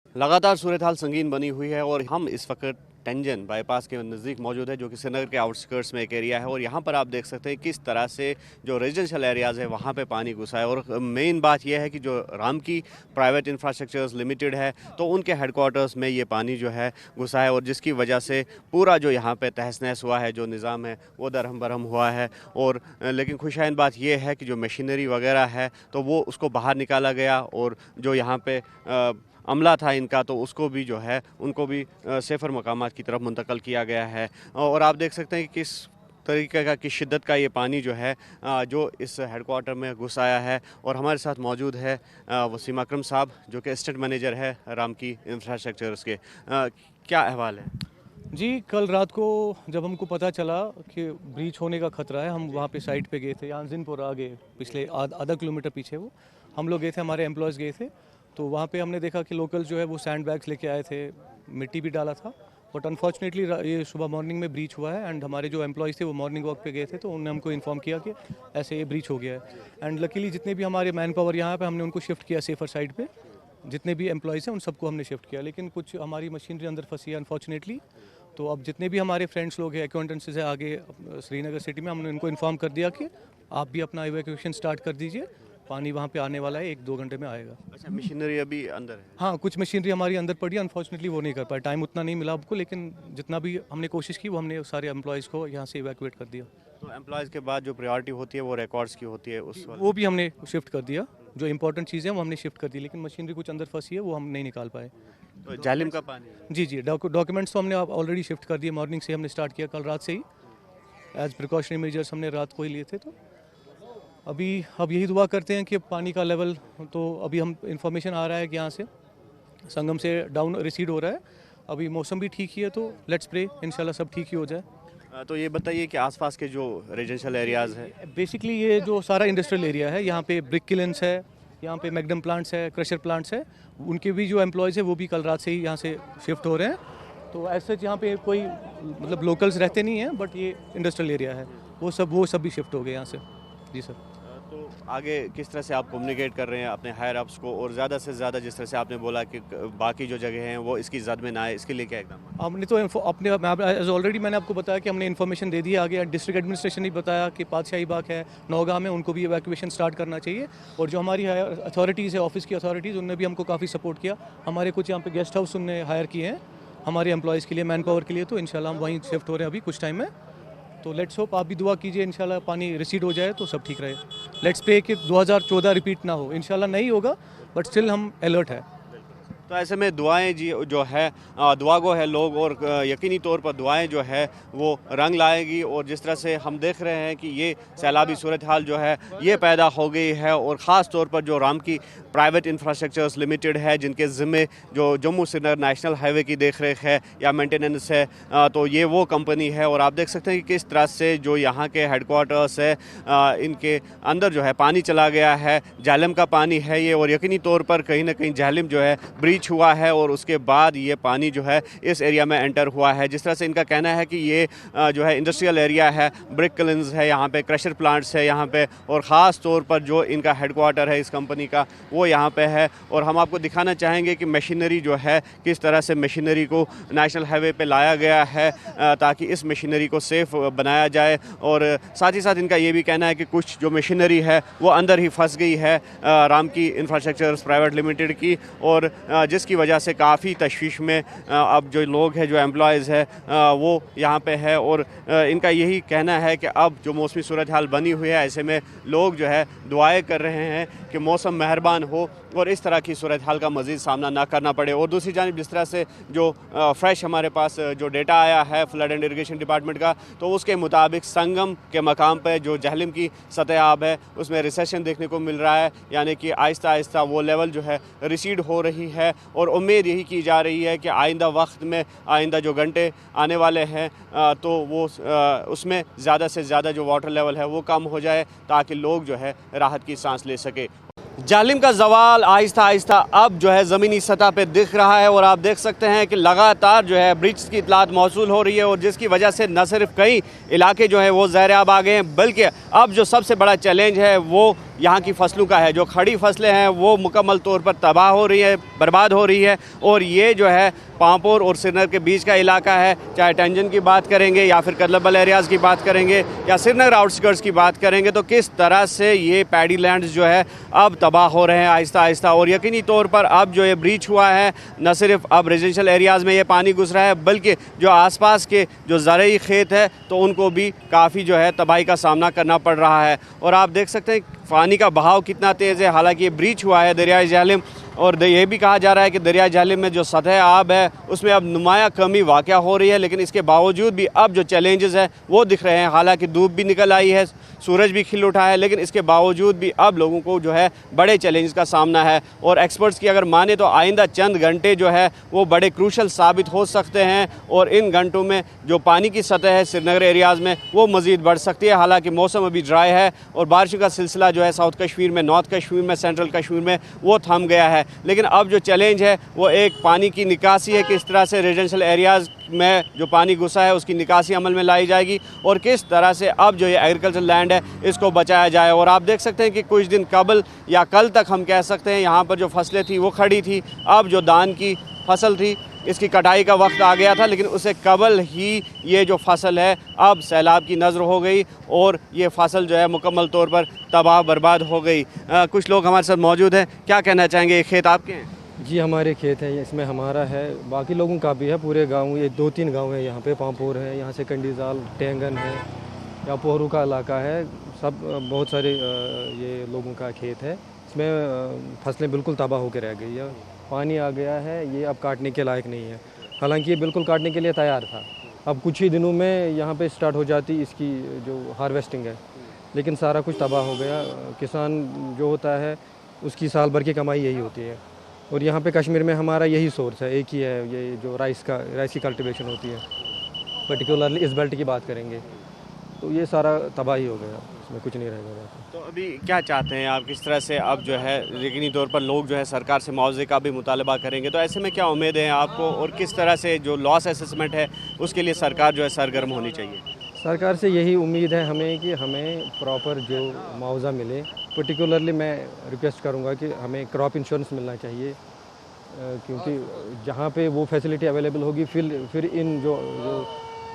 लगातार सूरत हाल संगीन बनी हुई है और हम इस वक्त टेंजन बाईपास के नज़दीक मौजूद है, जो कि श्रीनगर के आउटस्कर्ट्स में एक एरिया है। और यहाँ पर आप देख सकते हैं किस तरह से जो रेजिडेंशियल एरियाज़ है वहाँ पे पानी घुसा है। और मेन बात यह है कि जो रामकी प्राइवेट इंफ्रास्ट्रक्चर्स लिमिटेड है, तो उनके हेडक्वार्टर्स में ये पानी जो है घुसा है, और जिसकी वजह से पूरा जो यहाँ पे तहस नहस हुआ है, जो निज़ाम है वो दरहम बरहम हुआ है। और लेकिन खुशाइन बात यह है कि जो मशीनरी वगैरह है तो वो उसको बाहर निकाला गया, और जो यहाँ पे अमला था इनका, तो उसको भी जो है उनको भी सेफ़र मकामात की तरफ मुंतकल किया गया है। और आप देख सकते हैं कि किस तरीके का, किस शिद्दत का ये पानी जो है जो इस हेडक्वार्टर में घुस आया है। और हमारे साथ मौजूद है वसीम अकरम साहब, जो कि असिस्टेंट मैनेजर है रामकी इंफ्रास्ट्रक्चर्स के। क्या अहवाल है जी? कल रात को जब हमको पता चला कि ब्रीच होने का ख़तरा है, हम वहाँ पे साइट पे गए थे, यहाँ जिनपुर आगे पिछले आधा किलोमीटर पीछे वो हम लोग गए थे, हमारे एम्प्लॉयज़ गए थे। तो वहाँ पे हमने देखा कि लोकल जो है वो सैंड बैग्स लेके आए थे, मिट्टी भी डाला था। बट अनफॉर्चुनेटली ये सुबह मॉर्निंग में ब्रीच हुआ है, एंड हमारे जो एम्प्लॉयज़ थे वो मॉर्निंग वॉक पे गए थे, तो उन्होंने हमको इन्फॉर्म किया कि ऐसे ये ब्रीच हो गया है। एंड लकीली जितने भी हमारे मैन पावर यहाँ पे, हमने उनको शिफ्ट किया सेफर साइड पे। जितने भी एम्प्लॉयज़ हैं उन सबको हमने शिफ्ट किया, लेकिन कुछ हमारी मशीनरी अंदर फंसी है अनफॉर्चुनेटली। तो अब जितने भी हमारे फ्रेंड्स लोग हैं अकाउंटेंट्स है आगे श्रीनगर सिटी में, हमने उनको इन्फॉर्म कर दिया कि आप भी अपना इवैक्यूएशन स्टार्ट कर दीजिए, पानी वहाँ पे आने वाला है, 1-2 घंटे में आएगा। अच्छा, मशीनरी अभी अंदर है? हाँ, कुछ मशीनरी हमारी अंदर पड़ी है, अनफॉर्चुनेटली वो नहीं कर पाए, टाइम उतना नहीं मिला आपको, लेकिन जितना भी हमने कोशिश की वो हमने सारे एम्प्लॉयज़ को यहाँ से इवैक्यूएट कर दिया। तो एम्प्लॉयज़ के बाद जो प्रायोरिटी होती है वो रिकॉर्ड्स की होती है, उस वो भी हमने शिफ्ट कर दिया, जो इंपॉर्टेंट चीज़ें हैं वो हमने शिफ्ट कर दी, लेकिन मशीनरी कुछ अंदर फंसी है वो हम नहीं निकाल पाए। तो जालिम का पानी। जी, डॉक्यूमेंट्स तो हमने ऑलरेडी शिफ्ट कर दिए, मॉर्निंग से हमने स्टार्ट किया, कल रात से ही एज़ प्रिकॉशनरी मेजर्स हमने रात को ही लिए थे। तो अब यही दुआ करते हैं कि पानी का लेवल, तो अभी हम इंफॉर्मेशन आ रहा है कि यहाँ से संगम से डाउन रिसीड हो रहा है। अभी मौसम भी ठीक ही है, तो लेट्स प्रे इंशाल्लाह सब ठीक ही हो जाए। तो ये बताइए कि आसपास के जो रेजिडेंशियल एरियाज़ है। बेसिकली ये जो सारा इंडस्ट्रियल एरिया है, यहाँ पे ब्रिक किलन्स है, यहाँ पे मैग्डम प्लांट्स है, क्रशर प्लांट्स है, उनके भी जो एम्प्लॉयज़ है वो भी कल रात से ही यहाँ से शिफ्ट हो रहे हैं। तो ऐसे यहाँ पे कोई मतलब लोकल्स रहते नहीं हैं, बट ये इंडस्ट्रियल एरिया है, वो सब भी शिफ्ट हो गए यहाँ से। जी सर। तो आगे किस तरह से आप कम्युनिकेट कर रहे हैं अपने हायर अप्स को, और ज़्यादा से ज़्यादा जिस तरह से आपने बोला कि बाकी जो जगह हैं वो इसकी जद में ना आए, इसके लिए क्या एकदम? हमने तो ऑलरेडी मैंने आपको बताया कि हमने इन्फॉर्मेशन दे दी आगे, डिस्ट्रिक्ट एडमिनिस्ट्रेशन ने बताया कि पातशाही बाग है, नौगाह में, उनको भी इवैक्यूएशन स्टार्ट करना चाहिए। और जो हमारी हायर अथॉरिटीज़ है, ऑफिस की अथॉरिटीज़, उनने भी हमको काफ़ी सपोर्ट किया। हमारे कुछ यहाँ पे गेस्ट हाउस उनने हायर किए हैं हमारे एम्प्लॉयज़ के लिए, मैन पावर के लिए, तो इंशाल्लाह हम वहीं शिफ्ट हो रहे हैं अभी कुछ टाइम में। तो लेट्स होप, आप भी दुआ कीजिए इंशाल्लाह पानी रिसीड हो जाए तो सब ठीक रहे। लेट्स प्रे कि 2014 रिपीट ना हो, इंशाल्लाह नहीं होगा, बट स्टिल हम अलर्ट है। तो ऐसे में दुआएं जी जो है दुआ गो है लोग, और यकीनी तौर पर दुआएं जो है वो रंग लाएगी। और जिस तरह से हम देख रहे हैं कि ये सैलाबी सूरत हाल जो है ये पैदा हो गई है, और ख़ास तौर पर जो रामकी प्राइवेट इंफ्रास्ट्रक्चर्स लिमिटेड है, जिनके ज़िम्मे जो जम्मू श्रीनगर नेशनल हाईवे की देख रेख है या मेंटेनेंस है, तो ये वो कंपनी है। और आप देख सकते हैं कि किस तरह से जो यहाँ के हेडक्वार्टर्स है इनके अंदर जो है पानी चला गया है, जालिम का पानी है ये, और यकीनी तौर पर कहीं ना कहीं जालिम जो है ब्रीच हुआ है, और उसके बाद ये पानी जो है इस एरिया में एंटर हुआ है। जिस तरह से इनका कहना है कि ये जो है इंडस्ट्रियल एरिया है, ब्रिक किलन्स है, यहाँ पे क्रशर प्लांट्स है यहाँ पे, और ख़ास तौर पर जो इनका हेडक्वार्टर है इस कंपनी का वो यहाँ पे है। और हम आपको दिखाना चाहेंगे कि मशीनरी जो है किस तरह से मशीनरी को नेशनल हाईवे पे लाया गया है ताकि इस मशीनरी को सेफ़ बनाया जाए। और साथ ही साथ इनका ये भी कहना है कि कुछ जो मशीनरी है वो अंदर ही फंस गई है रामकी इंफ्रास्ट्रक्चर्स प्राइवेट लिमिटेड की, और जिसकी वजह से काफ़ी तशवीश में अब जो लोग हैं, जो एम्प्लॉयज़ है वो यहाँ पे है। और इनका यही कहना है कि अब जो मौसमी सूरत हाल बनी हुई है, ऐसे में लोग जो है दुआएं कर रहे हैं कि मौसम मेहरबान हो और इस तरह की सूरत हाल का मज़ीद सामना ना करना पड़े। और दूसरी जानिब जिस तरह से जो फ्रेश हमारे पास जो डेटा आया है फ्लड एंड इरिगेशन डिपार्टमेंट का, तो उसके मुताबिक संगम के मकाम पर जो जहलम की सतह आब है उसमें रिसेशन देखने को मिल रहा है, यानी कि आहिस्ता आहिस्ता वो लेवल जो है रिसीड हो रही है। और उम्मीद यही की जा रही है कि आइंदा वक्त में, आइंदा जो घंटे आने वाले हैं तो वो उसमें ज़्यादा से ज़्यादा जो वाटर लेवल है वो कम हो जाए, ताकि लोग जो है राहत की सांस ले सके। जालिम का जवाल आहिस्ता आहिस्ता अब जो है ज़मीनी सतह पे दिख रहा है, और आप देख सकते हैं कि लगातार जो है ब्रिज की इतलात मौसूल हो रही है, और जिसकी वजह से न सिर्फ कई इलाके जो है वो ज़हर आब आ गए हैं, बल्कि अब जो सबसे बड़ा चैलेंज है वो यहाँ की फसलों का है। जो खड़ी फसलें हैं वो मुकम्मल तौर पर तबाह हो रही है, बर्बाद हो रही है। और ये जो है पांपोर और श्रीनगर के बीच का इलाका है, चाहे टंजन की बात करेंगे या फिर कदलबल एरियाज़ की बात करेंगे या श्रीनगर आउटस्कर्ट्स की बात करेंगे, तो किस तरह से ये पैडी लैंड्स जो है अब तबाह हो रहे हैं आहिस्ता आहिस्ता। और यकीनी तौर पर अब जो ये ब्रीच हुआ है, न सिर्फ अब रेजिडेंशियल एरियाज़ में ये पानी घुस रहा है, बल्कि जो आसपास के जो ज़रई खेत है तो उनको भी काफ़ी जो है तबाही का सामना करना पड़ रहा है। और आप देख सकते हैं पानी का बहाव कितना तेज़ है। हालांकि ये ब्रीच हुआ है दरियाए झेलम, और ये भी कहा जा रहा है कि दरियाए झेलम में जो सतह आब है उसमें अब नुमाया कमी वाक़या हो रही है, लेकिन इसके बावजूद भी अब जो चैलेंजेस हैं वो दिख रहे हैं। हालांकि धूप भी निकल आई है, सूरज भी खिल उठा है, लेकिन इसके बावजूद भी अब लोगों को जो है बड़े चैलेंज का सामना है। और एक्सपर्ट्स की अगर माने तो आइंदा चंद घंटे जो है वो बड़े क्रूशल साबित हो सकते हैं, और इन घंटों में जो पानी की सतह है श्रीनगर एरियाज़ में वो मज़ीद बढ़ सकती है। हालांकि मौसम अभी ड्राई है और बारिशों का सिलसिला जो है साउथ कश्मीर में, नॉर्थ कश्मीर में, सेंट्रल कश्मीर में वो थम गया है। लेकिन अब जो चैलेंज है वो एक पानी की निकासी है, किस तरह से रेजिडेंशियल एरियाज़ में जो पानी घुसा है उसकी निकासी अमल में लाई जाएगी, और किस तरह से अब जो ये एग्रीकल्चर लैंड है इसको बचाया जाए। और आप देख सकते हैं कि कुछ दिन कबल या कल तक हम कह सकते हैं यहाँ पर जो फसलें थी वो खड़ी थी। अब जो धान की फसल थी इसकी कटाई का वक्त आ गया था, लेकिन उससे कबल ही ये जो फसल है अब सैलाब की नज़र हो गई और ये फसल जो है मुकम्मल तौर पर तबाह बर्बाद हो गई। कुछ लोग हमारे साथ मौजूद हैं, क्या कहना चाहेंगे? ये खेत आपके हैं? जी हमारे खेत हैं, इसमें हमारा है, बाकी लोगों का भी है। पूरे गांव, ये 2-3 गांव है यहाँ पे, पांपोर है, यहाँ से कंडीजाल, टेंगन है, या पोहरू का इलाका है, सब बहुत सारे ये लोगों का खेत है। इसमें फसलें बिल्कुल तबाह होकर रह गई है। पानी आ गया है, ये अब काटने के लायक नहीं है। हालांकि ये बिल्कुल काटने के लिए तैयार था। अब कुछ ही दिनों में यहाँ पे स्टार्ट हो जाती इसकी जो हार्वेस्टिंग है, लेकिन सारा कुछ तबाह हो गया। किसान जो होता है उसकी साल भर की कमाई यही होती है, और यहाँ पे कश्मीर में हमारा यही सोर्स है, एक ही है, ये जो राइस की कल्टीवेशन होती है। पर्टिकुलरली इस बेल्ट की बात करेंगे तो ये सारा तबाही हो गया, इसमें कुछ नहीं रहेगा। तो अभी क्या चाहते हैं आप, किस तरह से अब जो है यकीनी तौर पर लोग जो है सरकार से मुआवजे का भी मुतालबा करेंगे, तो ऐसे में क्या उम्मीद है आपको, और किस तरह से जो लॉस असेसमेंट है उसके लिए सरकार जो है सरगर्म होनी चाहिए? सरकार से यही उम्मीद है हमें कि हमें प्रॉपर जो मुआवजा मिले। पर्टिकुलरली मैं रिक्वेस्ट करूंगा कि हमें क्रॉप इंश्योरेंस मिलना चाहिए, क्योंकि जहाँ पे वो फैसिलिटी अवेलेबल होगी फिर इन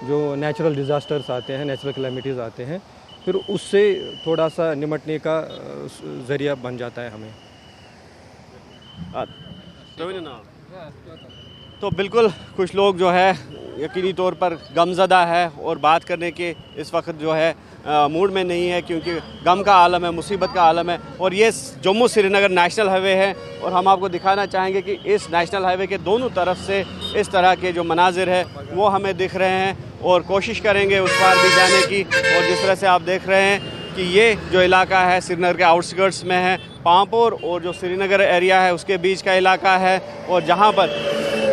जो नेचुरल डिज़ास्टर्स आते हैं, नेचुरल कैलेमिटीज़ आते हैं, फिर उससे थोड़ा सा निमटने का ज़रिया बन जाता है हमें। तो बिल्कुल कुछ लोग जो है यकीनी तौर पर गमज़दा है और बात करने के इस वक्त जो है मूड में नहीं है, क्योंकि गम का आलम है, मुसीबत का आलम है। और ये जम्मू श्रीनगर नेशनल हाईवे है, और हम आपको दिखाना चाहेंगे कि इस नेशनल हाईवे के दोनों तरफ से इस तरह के जो मनाजिर है वो हमें दिख रहे हैं, और कोशिश करेंगे उस पार भी जाने की। और जिस तरह से आप देख रहे हैं कि ये जो इलाका है श्रीनगर के आउटस्कर्ट्स में है, पांपोर और जो श्रीनगर एरिया है उसके बीच का इलाका है। और जहाँ पर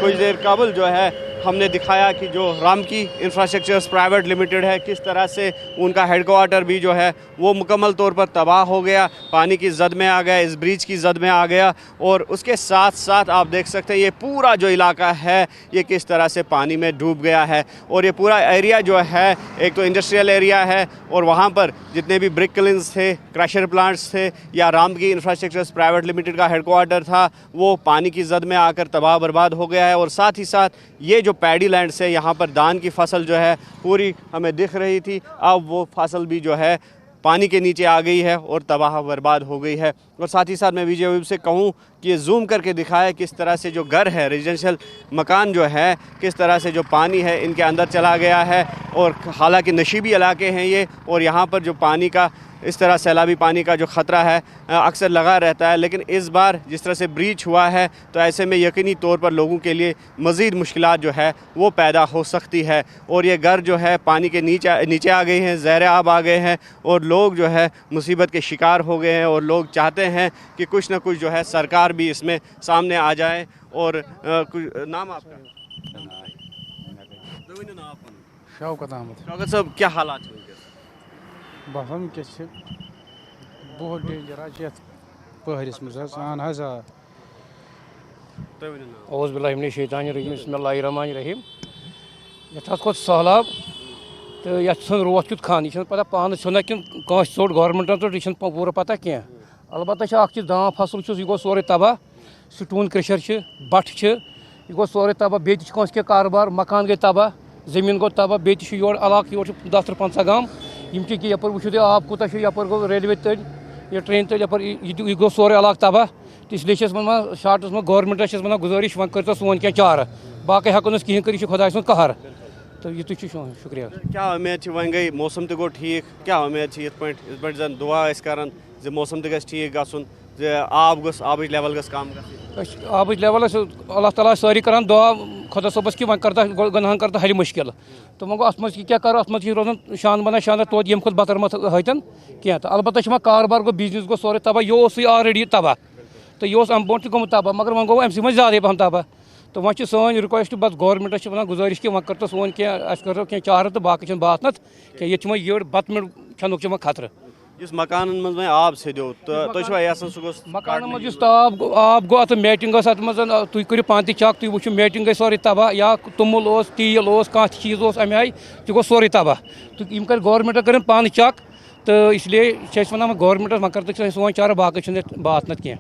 कुछ देर कबल जो है हमने दिखाया कि जो रामकी इंफ्रास्ट्रक्चर्स प्राइवेट लिमिटेड है, किस तरह से उनका हेडक्वार्टर भी जो है वो मुकम्मल तौर पर तबाह हो गया, पानी की जद में आ गया, इस ब्रिज की जद में आ गया। और उसके साथ साथ आप देख सकते हैं ये पूरा जो इलाका है ये किस तरह से पानी में डूब गया है। और ये पूरा एरिया जो है एक तो इंडस्ट्रियल एरिया है, और वहाँ पर जितने भी ब्रिक किलिंग्स थे, क्रशर प्लांट्स थे, या रामकी इंफ्रास्ट्रक्चर्स प्राइवेट लिमिटेड का हेडक्वार्टर था, वो पानी की जद में आकर तबाह बर्बाद हो गया है। और साथ ही साथ ये जो पैडी लैंड से यहाँ पर धान की फसल जो है पूरी हमें दिख रही थी, अब वो फसल भी जो है पानी के नीचे आ गई है और तबाह बर्बाद हो गई है। और साथ ही साथ मैं विजय वेब से कहूँ कि ये जूम करके दिखाए किस तरह से जो घर है, रेजिडेंशियल मकान जो है, किस तरह से जो पानी है इनके अंदर चला गया है। और हालांकि नशीबी इलाके हैं ये, और यहाँ पर जो पानी का इस तरह सैलाबी पानी का जो ख़तरा है अक्सर लगा रहता है, लेकिन इस बार जिस तरह से ब्रीच हुआ है तो ऐसे में यकीनी तौर पर लोगों के लिए मज़ीद मुश्किलात जो है वो पैदा हो सकती है। और ये घर जो है पानी के नीचे आ गए हैं, ज़हर आब आ गए हैं, और लोग जो है मुसीबत के शिकार हो गए हैं। और लोग चाहते हैं कि कुछ ना कुछ जो है सरकार भी इसमें सामने आ जाए। और कुछ नाम आपका? शौकत अहमद। शौकत साहब, क्या हालात हैं? बहन के बहुत डेंजर पहरिस मज अहन हज औज़ बिल्लाहि मिनश शैतानिर रजीम बिस्मिल्लाहिर रहमानिर रहीम। ये खोत सहलाब तो ये रोथ क्युत खान, यह पता पान ना कि सोट गवर्नमेंटन तो यह पूरा पता क्या। अलबत्ता छ अख चीज दाम फसल यह गो सोरे तबाह स्टोन क्रशर बट यह गो सोरे तबाह बे के कारोबार मकान गई तबाह जमीन गो तबाह बे योर इलाक योर 10-15 गांव यपर वो आब कूत यपर गो रेलवे तल यह ट्रेन तल यपर यह गो सोरे इलाक तबाह तो इसलिए वन शार्टस में गवर्नमेंट वन गुजारिश वन कर सोन क्या चार बाकी हेको कहें कर खुदा सुंद कहर तो ये शुक्रिया। क्या उम्मीद वन गई मौसम तो गो ठीक क्या उम्मीद ये जन दुआ कर मौसम तो गस ठीक गसन आब गस आब लेवल गस कम आब लेवल अल्लाह ताला सारी करान दुआ खुदा सबस कि वन करता गनहन करता हल मुश्किल तो वो अत मज क्या करो अत रोजान शान बना शान तो यम खुद बतर मत हतन क्या तो अलबत्ता कारोबार गो बिजनेस गो सोरे तबाह यह ऑलरेडी तबाह तो यह अम ब्रोट गोमुत तबाह मगर वन गो अम सह ज्यादा पहन तबाह तो वह सोन रिक्वेस्ट बस गवर्नमेंट वन गुजारिश कि वन कर तो सोन क्या करो क्या चार तो बाकी बात नत क्या ये ये बतमिट छनुक खतरे इस मकान में आब सो तो मकान मज आब गो अत मेटिंग अत मज तुम करो पान चक तुम वो मेटिंग गई सोरे तबाह या तुमुल तेल कह चीज अमे आय तह गो सोरे तबाह तो यम कर गवर्नमेंट कर पान चक तो इसलिए वन गवर्नमेंट वन कर तो सोन चार बाकी बात नत क्या।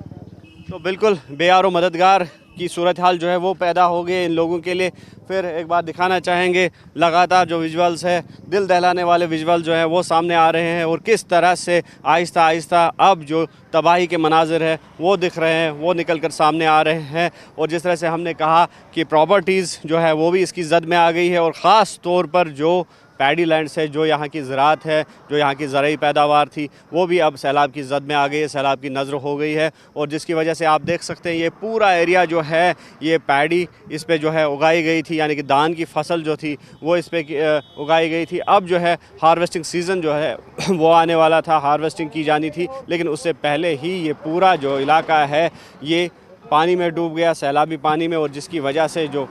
तो बिल्कुल बेयार मददगार की सूरत हाल जो है वो पैदा हो गई इन लोगों के लिए। फिर एक बात दिखाना चाहेंगे, लगातार जो विजुअल्स है दिल दहलाने वाले विजुअल जो है वो सामने आ रहे हैं और किस तरह से आहिस्ता आहिस्ता अब जो तबाही के मनाजिर है वो दिख रहे हैं, वो निकल कर सामने आ रहे हैं। और जिस तरह से हमने कहा कि प्रॉपर्टीज़ जो है वो भी इसकी जद में आ गई है और ख़ास तौर पर जो पैडी लैंड्स है, जो यहाँ की ज़राअत है, जो यहाँ की ज़रई पैदावार थी, वो भी अब सैलाब की जद में आ गई है, सैलाब की नज़र हो गई है। और जिसकी वजह से आप देख सकते हैं ये पूरा एरिया जो है ये पैडी इस पे जो है उगाई गई थी, यानी कि धान की फसल जो थी वो इस पे उगाई गई थी। अब जो है हार्वेस्टिंग सीज़न जो है वो आने वाला था, हार्वेस्टिंग की जानी थी, लेकिन उससे पहले ही ये पूरा जो इलाका है ये पानी में डूब गया, सैलाबी पानी में। और जिसकी वजह से जो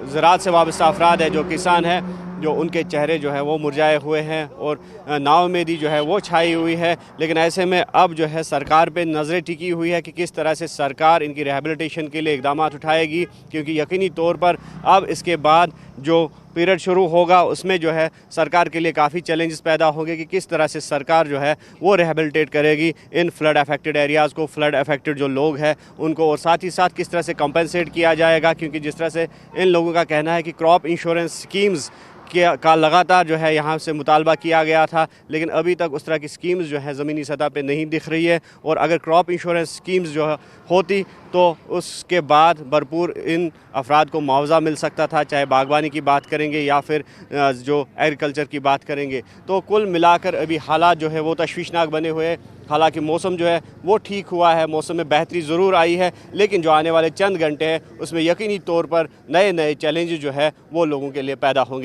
ज़राअत से वाबस्ता अफराद है, जो किसान हैं, जो उनके चेहरे जो है वो मुरझाए हुए हैं और नाउम्मीदी जो है वो छाई हुई है। लेकिन ऐसे में अब जो है सरकार पे नज़रें टिकी हुई है कि किस तरह से सरकार इनकी रिहैबिलिटेशन के लिए इक़दाम उठाएगी, क्योंकि यकीनी तौर पर अब इसके बाद जो पीरियड शुरू होगा उसमें जो है सरकार के लिए काफ़ी चैलेंजेस पैदा होंगे कि किस तरह से सरकार जो है वो रिहैबिलिटेट करेगी इन फ्लड अफेक्टेड एरियाज़ को, फ्लड अफेक्टेड जो लोग हैं उनको, और साथ ही साथ किस तरह से कंपनसेट किया जाएगा। क्योंकि जिस तरह से इन लोगों का कहना है कि क्रॉप इंश्योरेंस स्कीम्स का लगातार जो है यहाँ से मुतालबा किया गया था, लेकिन अभी तक उस तरह की स्कीम्स जो है ज़मीनी सतह पे नहीं दिख रही है। और अगर क्रॉप इंश्योरेंस स्कीम्स जो होती तो उसके बाद भरपूर इन अफराद को मुआवजा मिल सकता था, चाहे बागवानी की बात करेंगे या फिर जो एग्रीकल्चर की बात करेंगे। तो कुल मिलाकर अभी हालात जो है वो तशवीशनाक बने हुए हैं। हालांकि मौसम जो है वो ठीक हुआ है, मौसम में बेहतरी ज़रूर आई है, लेकिन जो आने वाले चंद घंटे हैं उसमें यकीनी तौर पर नए नए चैलेंजेस जो है वो लोगों के लिए पैदा होंगे।